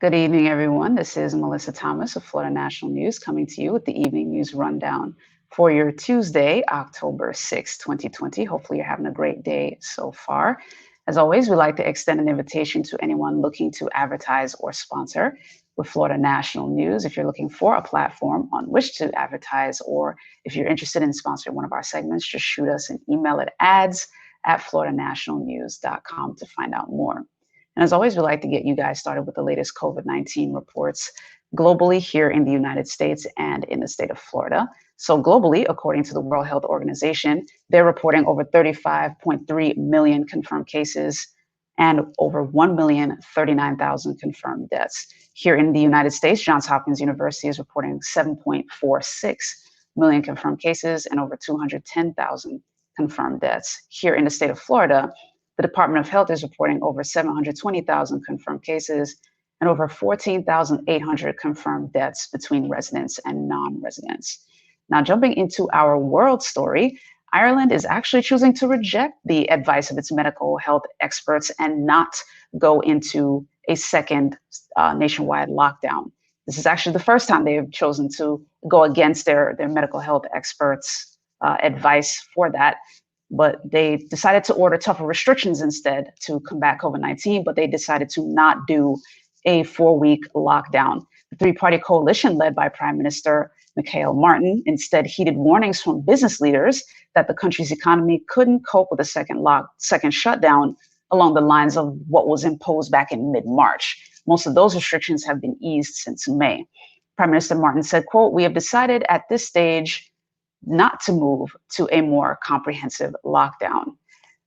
Good evening, everyone. This is Melissa Thomas of Florida National News coming to you with the evening news rundown for your Tuesday, October 6th, 2020. Hopefully, you're having a great day so far. As always, we'd like to extend an invitation to anyone looking to advertise or sponsor with Florida National News. If you're looking for a platform on which to advertise, or if you're interested in sponsoring one of our segments, just shoot us an email at ads@floridanationalnews.com to find out more. And as always, we like to get you guys started with the latest COVID-19 reports globally here in the United States and in the state of Florida. So globally, according to the World Health Organization, they're reporting over 35.3 million confirmed cases and over 1,039,000 confirmed deaths. Here in the United States, Johns Hopkins University is reporting 7.46 million confirmed cases and over 210,000 confirmed deaths. Here in the state of Florida, the Department of Health is reporting over 720,000 confirmed cases and over 14,800 confirmed deaths between residents and non-residents. Now, jumping into our world story, Ireland is actually choosing to reject the advice of its medical health experts and not go into a second nationwide lockdown. This is actually the first time they have chosen to go against their medical health experts' advice for that. But they decided to order tougher restrictions instead to combat COVID-19, but they decided to not do a 4-week lockdown. The three-party coalition led by Prime Minister Michael Martin instead heeded warnings from business leaders that the country's economy couldn't cope with a second shutdown along the lines of what was imposed back in mid-March. Most of those restrictions have been eased since May. Prime Minister Martin said, quote, "We have decided at this stage not to move to a more comprehensive lockdown."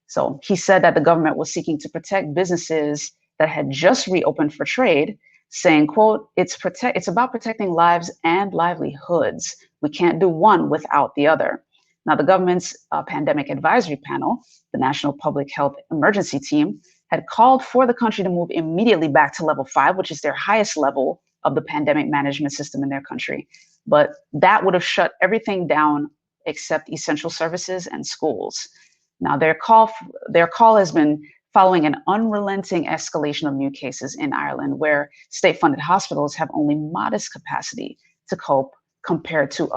So he said that the government was seeking to protect businesses that had just reopened for trade, saying, quote, it's about protecting lives and livelihoods. We can't do one without the other. Now, the government's pandemic advisory panel, the National Public Health Emergency Team, had called for the country to move immediately back to level 5, which is their highest level of the pandemic management system in their country. But that would have shut everything down except essential services and schools. Now, their call has been following an unrelenting escalation of new cases in Ireland, where state-funded hospitals have only modest capacity to cope compared to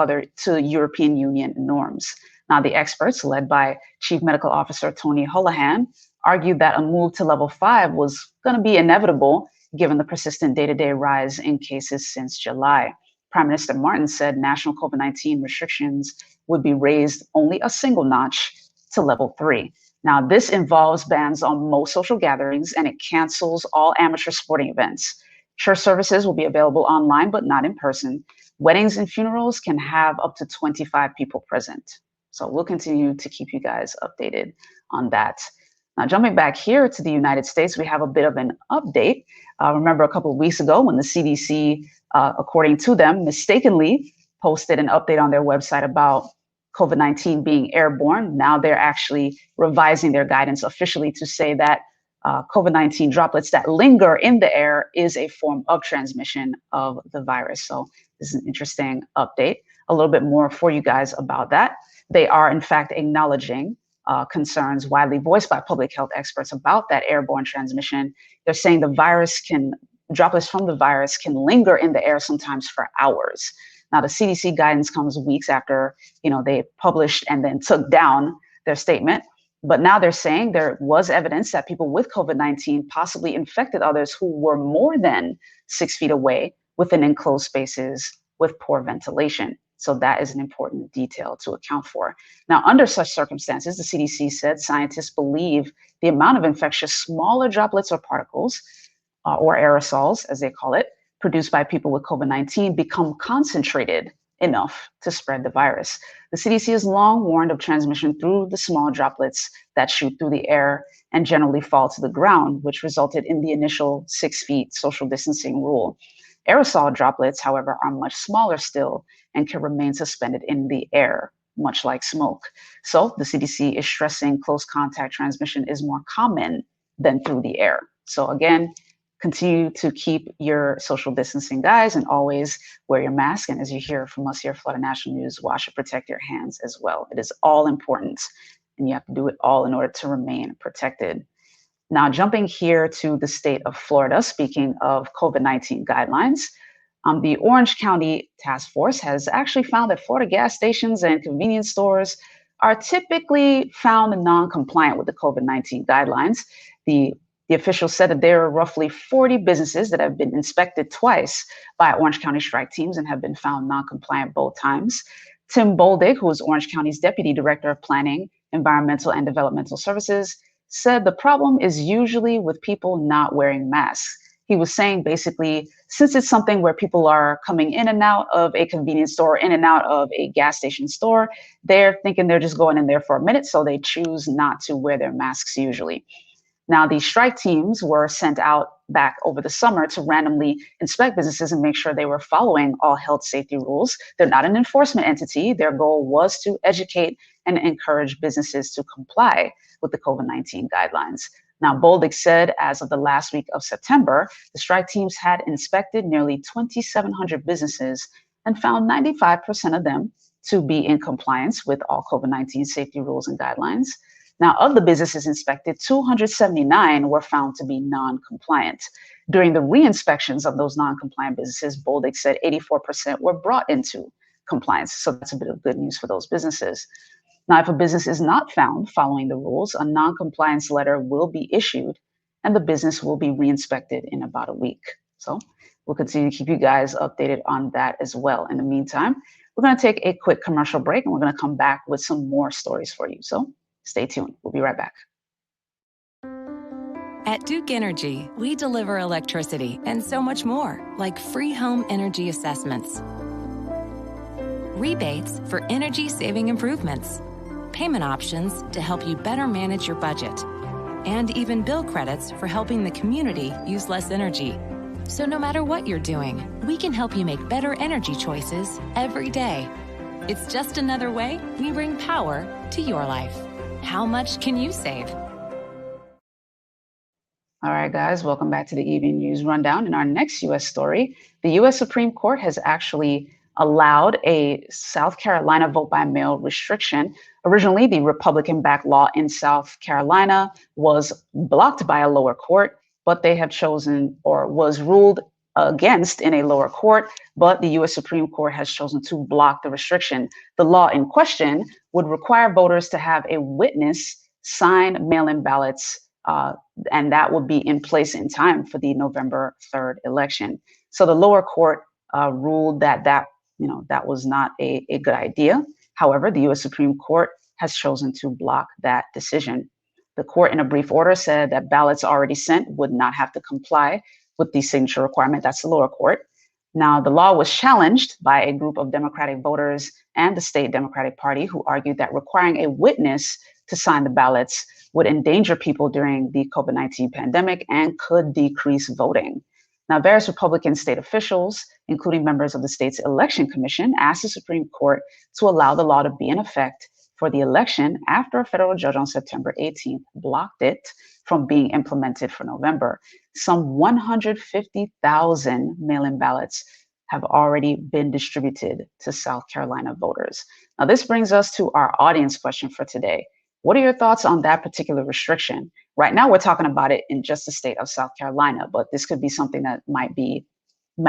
European Union norms. Now, the experts, led by Chief Medical Officer Tony Holohan, argued that a move to level 5 was going to be inevitable given the persistent day-to-day rise in cases since July. Prime Minister Martin said national COVID-19 restrictions would be raised only a single notch to level 3. Now, this involves bans on most social gatherings, and it cancels all amateur sporting events. Church services will be available online, but not in person. Weddings and funerals can have up to 25 people present. So we'll continue to keep you guys updated on that. Now, jumping back here to the United States, we have a bit of an update. Remember a couple of weeks ago when the CDC, according to them, mistakenly posted an update on their website about COVID-19 being airborne. Now they're actually revising their guidance officially to say that COVID-19 droplets that linger in the air is a form of transmission of the virus. So this is an interesting update. A little bit more for you guys about that. They are, in fact, acknowledging concerns widely voiced by public health experts about that airborne transmission. They're saying droplets from the virus can linger in the air sometimes for hours. Now, the CDC guidance comes weeks after, they published and then took down their statement. But now they're saying there was evidence that people with COVID-19 possibly infected others who were more than 6 feet away within enclosed spaces with poor ventilation. So that is an important detail to account for. Now, under such circumstances, the CDC said scientists believe the amount of infectious smaller droplets or particles, or aerosols, as they call it, produced by people with COVID-19 become concentrated enough to spread the virus. The CDC has long warned of transmission through the small droplets that shoot through the air and generally fall to the ground, which resulted in the initial 6 feet social distancing rule. Aerosol droplets, however, are much smaller still and can remain suspended in the air, much like smoke. So the CDC is stressing close contact transmission is more common than through the air. So again, continue to keep your social distancing, guys, and always wear your mask. And as you hear from us here at Florida National News, wash and protect your hands as well. It is all important, and you have to do it all in order to remain protected. Now, jumping here to the state of Florida, speaking of COVID-19 guidelines, the Orange County Task Force has actually found that Florida gas stations and convenience stores are typically found non-compliant with the COVID-19 guidelines. The, the officials said that there are roughly 40 businesses that have been inspected twice by Orange County strike teams and have been found non-compliant both times. Tim Boldig, who is Orange County's Deputy Director of Planning, Environmental and Developmental Services, said the problem is usually with people not wearing masks. He was saying basically, since it's something where people are coming in and out of a convenience store, in and out of a gas station store, they're thinking they're just going in there for a minute, so they choose not to wear their masks usually. Now, these strike teams were sent out back over the summer to randomly inspect businesses and make sure they were following all health safety rules. They're not an enforcement entity. Their goal was to educate and encourage businesses to comply with the COVID-19 guidelines. Now, Boldig said as of the last week of September, the strike teams had inspected nearly 2,700 businesses and found 95% of them to be in compliance with all COVID-19 safety rules and guidelines. Now, of the businesses inspected, 279 were found to be non-compliant. During the re-inspections of those non-compliant businesses, Boldig said 84% were brought into compliance. So that's a bit of good news for those businesses. Now, if a business is not found following the rules, a non-compliance letter will be issued and the business will be re-inspected in about a week. So we'll continue to keep you guys updated on that as well. In the meantime, we're going to take a quick commercial break and we're going to come back with some more stories for you. So stay tuned. We'll be right back. At Duke Energy, we deliver electricity and so much more, like free home energy assessments, rebates for energy-saving improvements, payment options to help you better manage your budget, and even bill credits for helping the community use less energy. So no matter what you're doing, we can help you make better energy choices every day. It's just another way we bring power to your life. How much can you save? All right, guys, welcome back to the Evening News Rundown. In our next U.S. story, the U.S. Supreme Court has actually allowed a South Carolina vote by mail restriction. Originally, the Republican-backed law in South Carolina was blocked by a lower court, but they have chosen, or was ruled against in a lower court, but the U.S. Supreme Court has chosen to block the restriction. The law in question would require voters to have a witness sign mail-in ballots, and that would be in place in time for the November 3rd election. So the lower court ruled that was not a good idea. However, the U.S. Supreme Court has chosen to block that decision. The court, in a brief order, said that ballots already sent would not have to comply with the signature requirement. That's the lower court. Now, the law was challenged by a group of Democratic voters and the state Democratic Party, who argued that requiring a witness to sign the ballots would endanger people during the COVID-19 pandemic and could decrease voting. Now, various Republican state officials, including members of the state's election commission, asked the Supreme Court to allow the law to be in effect for the election after a federal judge on September 18th blocked it from being implemented for November. Some 150,000 mail-in ballots have already been distributed to South Carolina voters. Now, this brings us to our audience question for today. What are your thoughts on that particular restriction? Right now, we're talking about it in just the state of South Carolina, but this could be something that might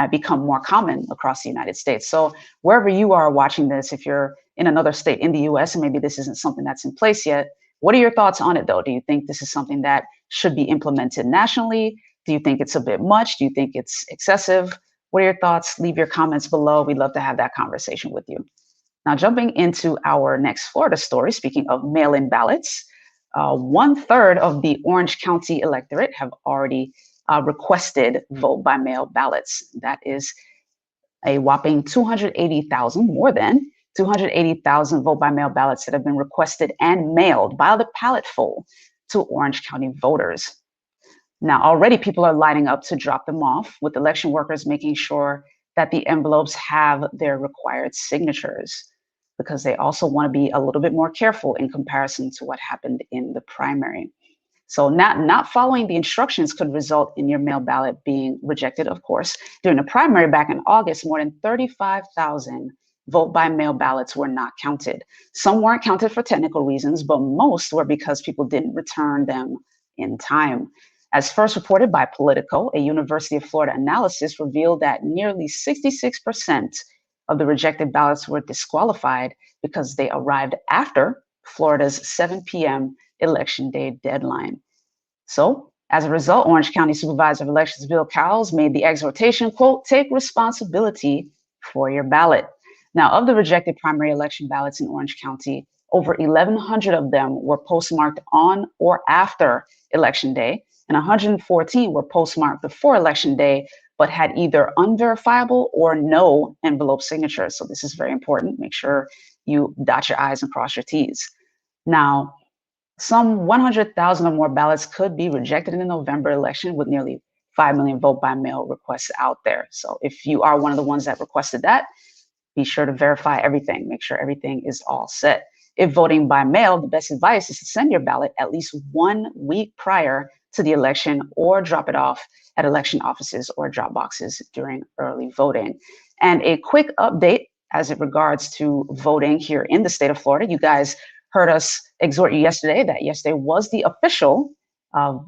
become more common across the United States. So wherever you are watching this, if you're in another state in the US and maybe this isn't something that's in place yet, what are your thoughts on it though? Do you think this is something that should be implemented nationally? Do you think it's a bit much? Do you think it's excessive? What are your thoughts? Leave your comments below. We'd love to have that conversation with you. Now, jumping into our next Florida story, speaking of mail-in ballots, 1/3 of the Orange County electorate have already requested vote by mail ballots. That is a whopping 280,000, more than 280,000 vote by mail ballots that have been requested and mailed by the palletful to Orange County voters. Now, already people are lining up to drop them off, with election workers making sure that the envelopes have their required signatures, because they also want to be a little bit more careful in comparison to what happened in the primary. So not following the instructions could result in your mail ballot being rejected, of course. During the primary back in August, more than 35,000 vote by mail ballots were not counted. Some weren't counted for technical reasons, but most were because people didn't return them in time. As first reported by Politico, a University of Florida analysis revealed that nearly 66% of the rejected ballots were disqualified because they arrived after Florida's 7 p.m. election day deadline. So, as a result, Orange County Supervisor of Elections Bill Cowles made the exhortation, quote, take responsibility for your ballot. Now, of the rejected primary election ballots in Orange County, over 1,100 of them were postmarked on or after Election Day, and 114 were postmarked before Election Day, but had either unverifiable or no envelope signatures. So this is very important. Make sure you dot your I's and cross your T's. Now, some 100,000 or more ballots could be rejected in the November election, with nearly 5 million vote by mail requests out there. So if you are one of the ones that requested that, be sure to verify everything. Make sure everything is all set. If voting by mail, the best advice is to send your ballot at least 1 week prior to the election, or drop it off at election offices or drop boxes during early voting. And a quick update as it regards to voting here in the state of Florida. You guys heard us exhort you yesterday that yesterday was the official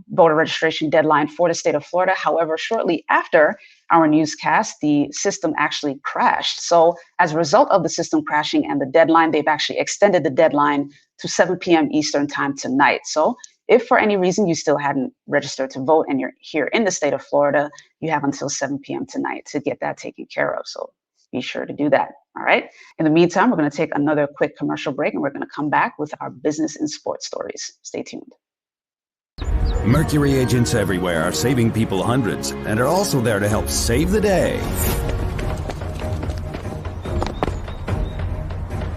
voter registration deadline for the state of Florida. However, shortly after our newscast, the system actually crashed. So as a result of the system crashing and the deadline, they've actually extended the deadline to 7 p.m. Eastern time tonight. So if for any reason you still hadn't registered to vote and you're here in the state of Florida, you have until 7 p.m. tonight to get that taken care of. So be sure to do that. All right. In the meantime, we're going to take another quick commercial break, and we're going to come back with our business and sports stories. Stay tuned. Mercury agents everywhere are saving people hundreds and are also there to help save the day.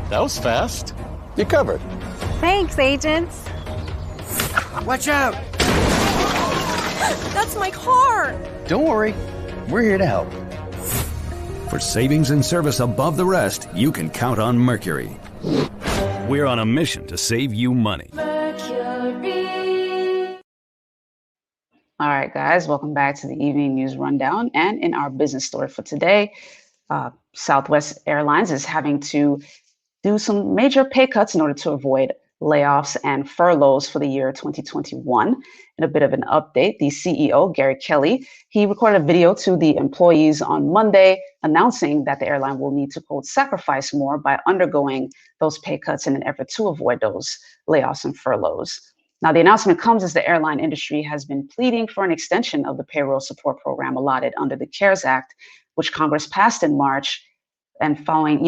That was fast. You covered. Thanks, agents. Watch out! That's my car! Don't worry, we're here to help. For savings and service above the rest, you can count on Mercury. We're on a mission to save you money. All right, guys, welcome back to the Evening News Rundown. And in our business story for today, Southwest Airlines is having to do some major pay cuts in order to avoid layoffs and furloughs for the year 2021. In a bit of an update, the CEO, Gary Kelly, he recorded a video to the employees on Monday announcing that the airline will need to, quote, sacrifice more by undergoing those pay cuts in an effort to avoid those layoffs and furloughs. Now, the announcement comes as the airline industry has been pleading for an extension of the payroll support program allotted under the CARES Act, which Congress passed in March, and following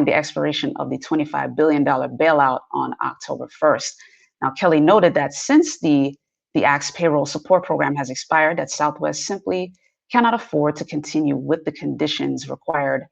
the expiration of the $25 billion bailout on October 1st. Now, Kelly noted that since the Act's payroll support program has expired, that Southwest simply cannot afford to continue with the conditions required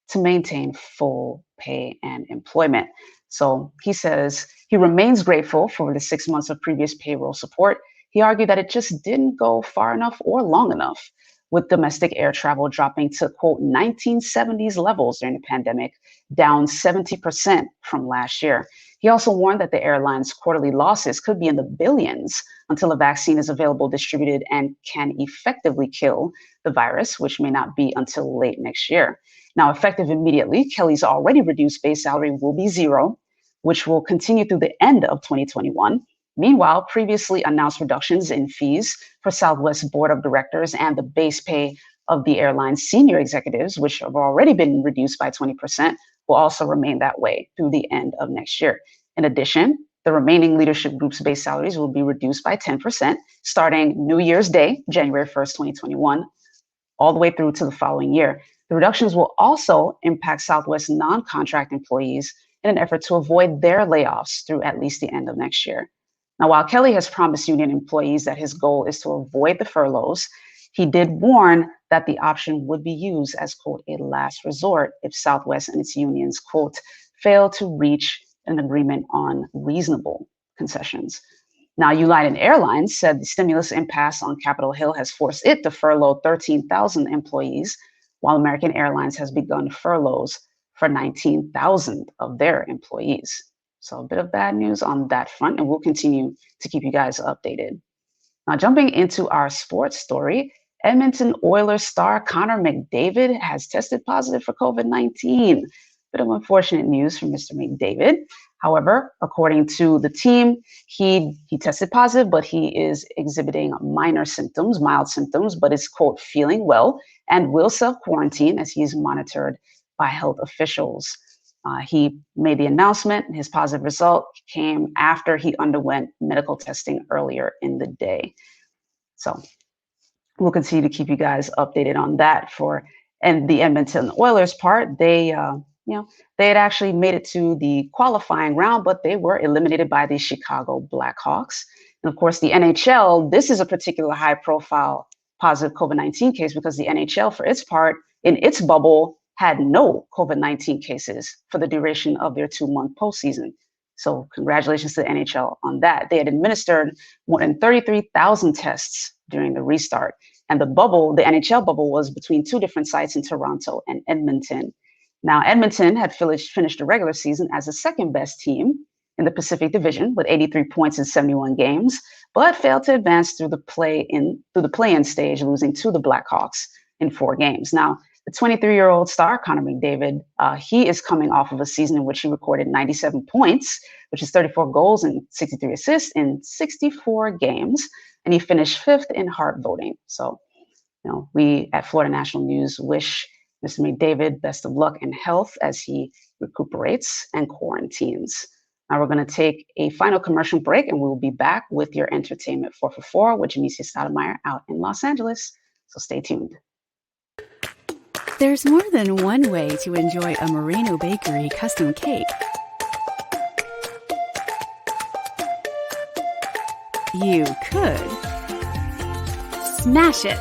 to maintain full pay and employment. So he says he remains grateful for the 6 months of previous payroll support. He argued that it just didn't go far enough or long enough, with domestic air travel dropping to, quote, 1970s levels during the pandemic, down 70% from last year. He also warned that the airline's quarterly losses could be in the billions until a vaccine is available, distributed, and can effectively kill the virus, which may not be until late next year. Now, effective immediately, Kelly's already reduced base salary will be zero, which will continue through the end of 2021. Meanwhile, previously announced reductions in fees for Southwest Board of Directors and the base pay of the airline's senior executives, which have already been reduced by 20%, will also remain that way through the end of next year. In addition, the remaining leadership group's base salaries will be reduced by 10%, starting New Year's Day, January 1st, 2021, all the way through to the following year. The reductions will also impact Southwest non-contract employees in an effort to avoid their layoffs through at least the end of next year. Now, while Kelly has promised union employees that his goal is to avoid the furloughs, he did warn that the option would be used as, quote, a last resort if Southwest and its unions, quote, fail to reach an agreement on reasonable concessions. Now, United Airlines said the stimulus impasse on Capitol Hill has forced it to furlough 13,000 employees, while American Airlines has begun furloughs for 19,000 of their employees. So a bit of bad news on that front, and we'll continue to keep you guys updated. Now, jumping into our sports story, Edmonton Oilers star Connor McDavid has tested positive for COVID-19. bit of unfortunate news for Mr. McDavid. However, according to the team, he tested positive, but he is exhibiting minor symptoms, mild symptoms, but is, quote, feeling well and will self-quarantine as he's monitored by health officials. He made the announcement. His positive result came after he underwent medical testing earlier in the day. So we'll continue to keep you guys updated on that. And the Edmonton Oilers part, they had actually made it to the qualifying round, but they were eliminated by the Chicago Blackhawks. And of course, the NHL, this is a particular high-profile positive COVID-19 case because the NHL, for its part, in its bubble, had no COVID-19 cases for the duration of their 2-month postseason. So congratulations to the NHL on that. They had administered more than 33,000 tests during the restart. And the NHL bubble was between two different sites in Toronto and Edmonton. Now, Edmonton had finished the regular season as the second best team in the Pacific Division with 83 points in 71 games, but failed to advance through the play-in stage, losing to the Blackhawks in 4 games. Now, the 23-year-old star, Connor McDavid, he is coming off of a season in which he recorded 97 points, which is 34 goals and 63 assists in 64 games, and he finished 5th in Hart voting. So, we at Florida National News wish Mr. McDavid best of luck and health as he recuperates and quarantines. Now we're going to take a final commercial break, and we'll be back with your entertainment 4 for 4 with Jamesia Stoudemire out in Los Angeles. So stay tuned. There's more than one way to enjoy a Moreno Bakery custom cake. You could smash it,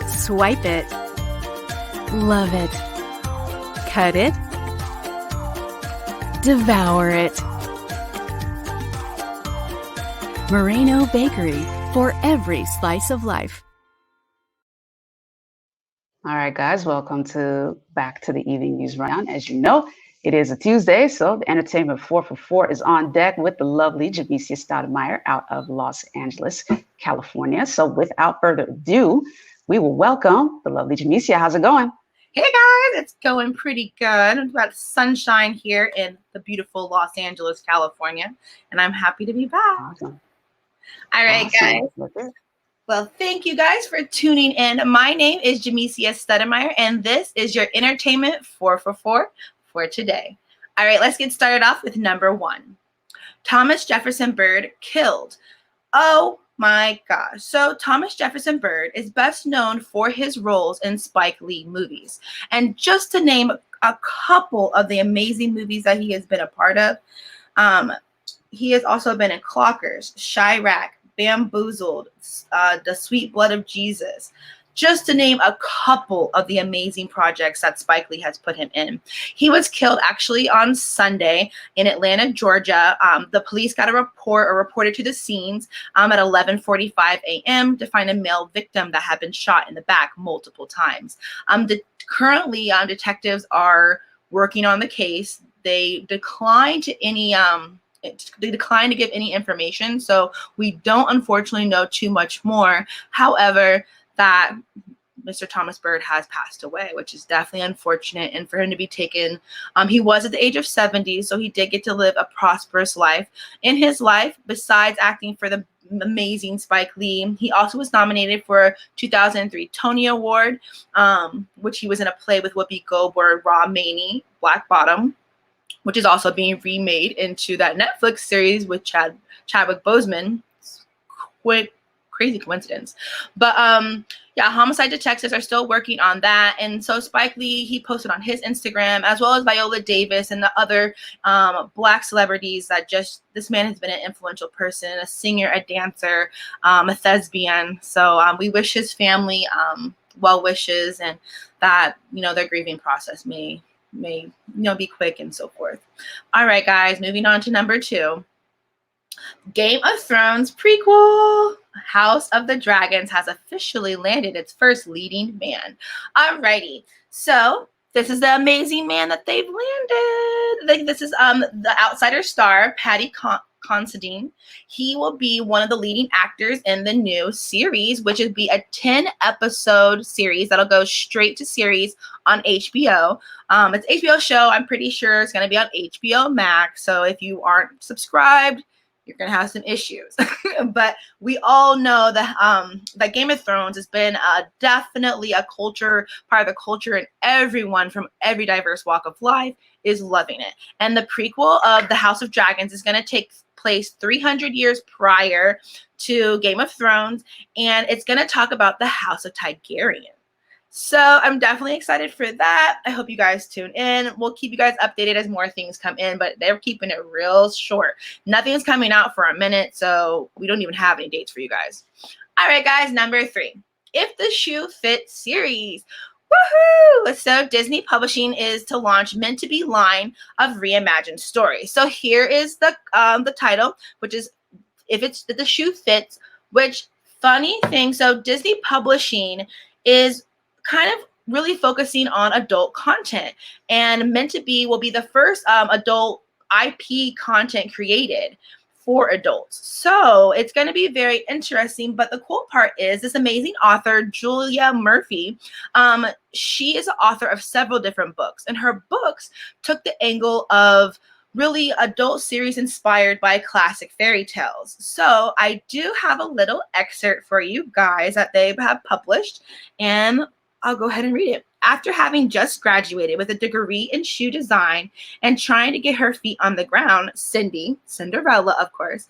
swipe it, love it, cut it, devour it. Moreno Bakery, for every slice of life. All right, guys, welcome back to the Evening News Rundown. As you know, it is a Tuesday, so the Entertainment 4 for 4 is on deck with the lovely Jamesia Stoudemire out of Los Angeles, California. So without further ado, we will welcome the lovely Jamesia. How's it going? Hey guys, it's going pretty good. We've got sunshine here in the beautiful Los Angeles, California, and I'm happy to be back. Awesome. All right, Awesome. guys. Well, thank you guys for tuning in. My name is Jamesia Stoudemire, and this is your Entertainment 4 for 4 for today. All right, let's get started off with number 1. Thomas Jefferson Byrd killed. Oh my gosh. So Thomas Jefferson Byrd is best known for his roles in Spike Lee movies. And just to name a couple of the amazing movies that he has been a part of, he has also been in Clockers, Chirac, Bamboozled, The Sweet Blood of Jesus, just to name a couple of the amazing projects that Spike Lee has put him in. He was killed actually on Sunday in Atlanta, Georgia. The police got a report or reported to the scenes at 11:45 a.m. to find a male victim that had been shot in the back multiple times. Currently, detectives are working on the case. They declined to give any information, so we don't unfortunately know too much more. However, that Mr. Thomas Byrd has passed away, which is definitely unfortunate. And for him to be taken, he was at the age of 70, so he did get to live a prosperous life. In his life, besides acting for the amazing Spike Lee, he also was nominated for 2003 Tony Award, which he was in a play with Whoopi Goldberg, Raw Maney, Black Bottom, which is also being remade into that Netflix series with Chadwick Boseman. Quick, crazy coincidence. But homicide detectives are still working on that. And so Spike Lee, he posted on his Instagram, as well as Viola Davis and the other Black celebrities, that just this man has been an influential person, a singer, a dancer, a thespian. So we wish his family well wishes, and that their grieving process may be quick and so forth. All right, guys, moving on to number 2. Game of Thrones prequel. House of the Dragons has officially landed its first leading man. Alrighty, so this is the amazing man that they've landed. This is the outsider star, Patty Considine. He will be one of the leading actors in the new series, which would be a 10-episode series that'll go straight to series on HBO. It's an HBO show. I'm pretty sure it's going to be on HBO Max. So if you aren't subscribed, you're going to have some issues. But we all know that Game of Thrones has been definitely a culture, part of the culture, and everyone from every diverse walk of life is loving it. And the prequel of The House of Dragons is going to take place 300 years prior to Game of Thrones, and it's going to talk about the House of Targaryen. So I'm definitely excited for that. I hope you guys tune in. We'll keep you guys updated as more things come in, but they're keeping it real short. Nothing's coming out for a minute, so we don't even have any dates for you guys. All right, guys, number 3. If the Shoe Fits series. Woohoo! So Disney Publishing is to launch Meant to Be line of reimagined stories. So here is the title, which is If the Shoe Fits, which funny thing. So Disney Publishing is kind of really focusing on adult content, and Meant to Be will be the first adult IP content created for adults. So it's going to be very interesting. But the cool part is this amazing author, Julia Murphy, she is the author of several different books, and her books took the angle of really adult series inspired by classic fairy tales. So I do have a little excerpt for you guys that they have published, and I'll go ahead and read it. After having just graduated with a degree in shoe design and trying to get her feet on the ground, Cindy, Cinderella, of course,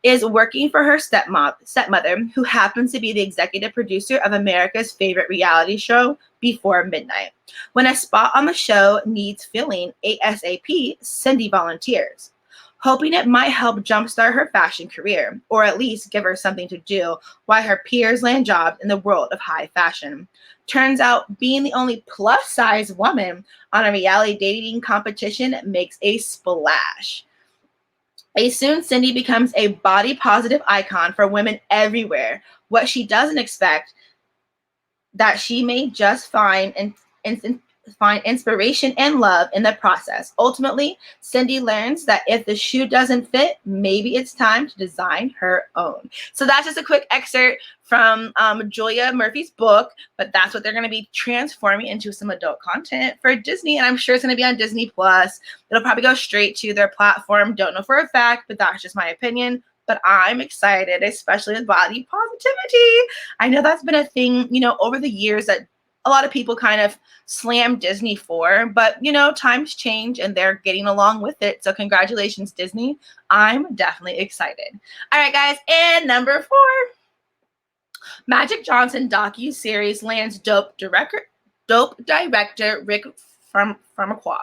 is working for her stepmother, who happens to be the executive producer of America's favorite reality show, Before Midnight. When a spot on the show needs filling ASAP, Cindy volunteers, hoping it might help jumpstart her fashion career, or at least give her something to do while her peers land jobs in the world of high fashion. Turns out being the only plus-size woman on a reality dating competition makes a splash. Soon, Cindy becomes a body-positive icon for women everywhere. What she doesn't expect, that she may just find inspiration and love in the process. Ultimately, Cindy learns that if the shoe doesn't fit, maybe it's time to design her own. So that's just a quick excerpt from Julia Murphy's book, but that's what they're going to be transforming into some adult content for Disney, and I'm sure it's going to be on Disney Plus. It'll probably go straight to their platform. Don't know for a fact, but that's just my opinion. But I'm excited, especially with body positivity. I know that's been a thing, over the years that a lot of people kind of slam Disney for, but times change and they're getting along with it. So congratulations, Disney. I'm definitely excited. All right, guys. And number 4, Magic Johnson docu-series lands dope director Rick Farmaquah.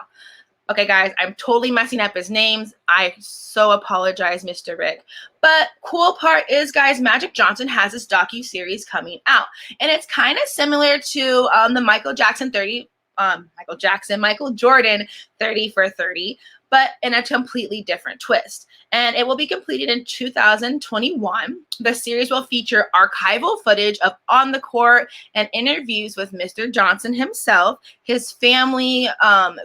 Okay, guys, I'm totally messing up his names. I so apologize, Mr. Rick. But cool part is, guys, Magic Johnson has this docu-series coming out. And it's kind of similar to the Michael Jordan 30 for 30, but in a completely different twist. And it will be completed in 2021. The series will feature archival footage of on the court and interviews with Mr. Johnson himself, his family,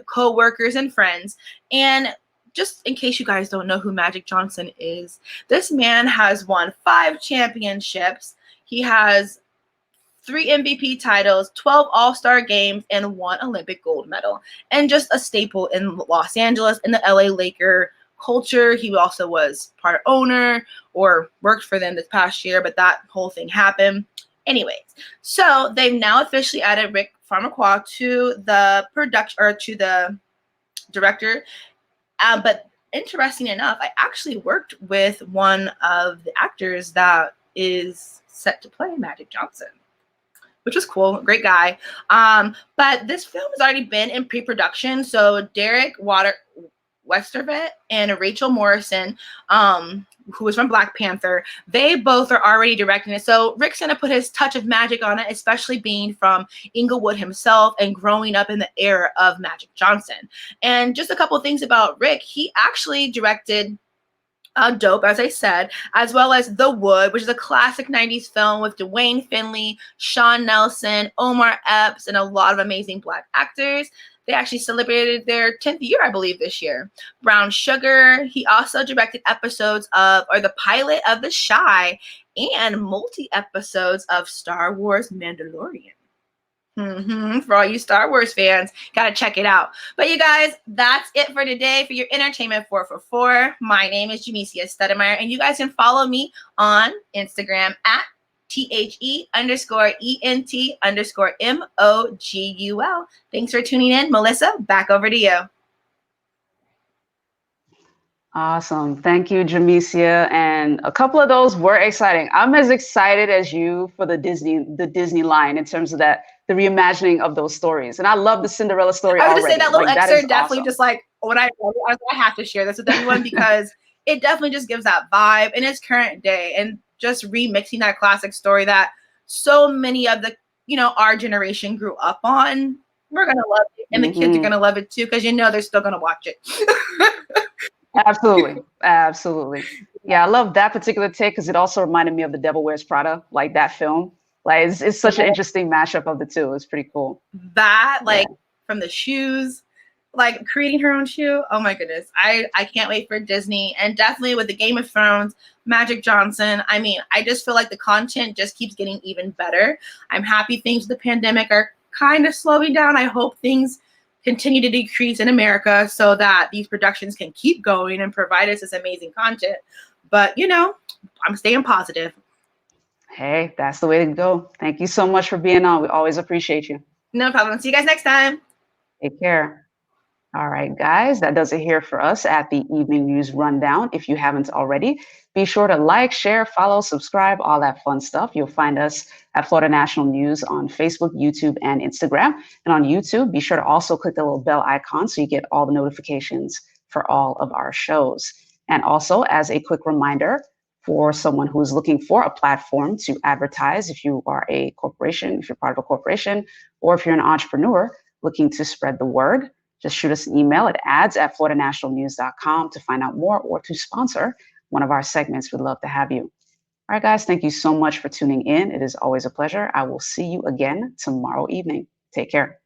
co-workers, and friends. And just in case you guys don't know who Magic Johnson is, this man has won 5 championships. He has 3 MVP titles, 12 All-Star games, and 1 Olympic gold medal. And just a staple in Los Angeles, in the LA Laker culture. He also was part owner or worked for them this past year, but that whole thing happened. Anyways, so they've now officially added Rick Farmaquah to the production, or to the director. But interesting enough, I actually worked with one of the actors that is set to play Magic Johnson, which was cool. Great guy. But this film has already been in pre-production. So Derek Westervelt and Rachel Morrison, who was from Black Panther, they both are already directing it. So Rick's going to put his touch of magic on it, especially being from Inglewood himself and growing up in the era of Magic Johnson. And just a couple of things about Rick. He actually directed Dope, as I said, as well as The Wood, which is a classic 90s film with Dwayne Finley, Sean Nelson, Omar Epps, and a lot of amazing Black actors. They actually celebrated their 10th year, I believe, this year. Brown Sugar, he also directed episodes of, or the pilot of The Shy, and multi-episodes of Star Wars Mandalorian. For all you Star Wars fans, gotta check it out. But you guys, that's it for today for your Entertainment 4 for 4. My name is Jamesia Stedemeyer, and you guys can follow me on Instagram at THE_ENT_MOGUL. Thanks for tuning in. Melissa, back over to you. Awesome. Thank you, Jamesia. And a couple of those were exciting. I'm as excited as you for the Disney line in terms of that, the reimagining of those stories. And I love the Cinderella story I was already. just say that little like, excerpt that definitely awesome. just like when I have to share this with everyone because it definitely just gives that vibe in its current day and just remixing that classic story that so many of the, our generation grew up on. We're going to love it. And the kids are going to love it too, because they're still going to watch it. Absolutely. Absolutely. Yeah, I love that particular take because it also reminded me of The Devil Wears Prada, like that film. Like it's such an interesting mashup of the two. It's pretty cool. That, from the shoes, like creating her own shoe. Oh my goodness. I can't wait for Disney. And definitely with the Game of Thrones, Magic Johnson. I mean, I just feel like the content just keeps getting even better. I'm happy things with the pandemic are kind of slowing down. I hope things continue to decrease in America so that these productions can keep going and provide us this amazing content. But, I'm staying positive. Hey, that's the way to go. Thank you so much for being on. We always appreciate you. No problem. See you guys next time. Take care. All right, guys, that does it here for us at the Evening News Rundown. If you haven't already, be sure to like, share, follow, subscribe, all that fun stuff. You'll find us at Florida National News on Facebook, YouTube, and Instagram. And on YouTube, be sure to also click the little bell icon so you get all the notifications for all of our shows. And also, as a quick reminder, for someone who is looking for a platform to advertise, if you are a corporation, if you're part of a corporation, or if you're an entrepreneur looking to spread the word, just shoot us an email at ads@FloridaNationalNews.com to find out more or to sponsor one of our segments. We'd love to have you. All right, guys, thank you so much for tuning in. It is always a pleasure. I will see you again tomorrow evening. Take care.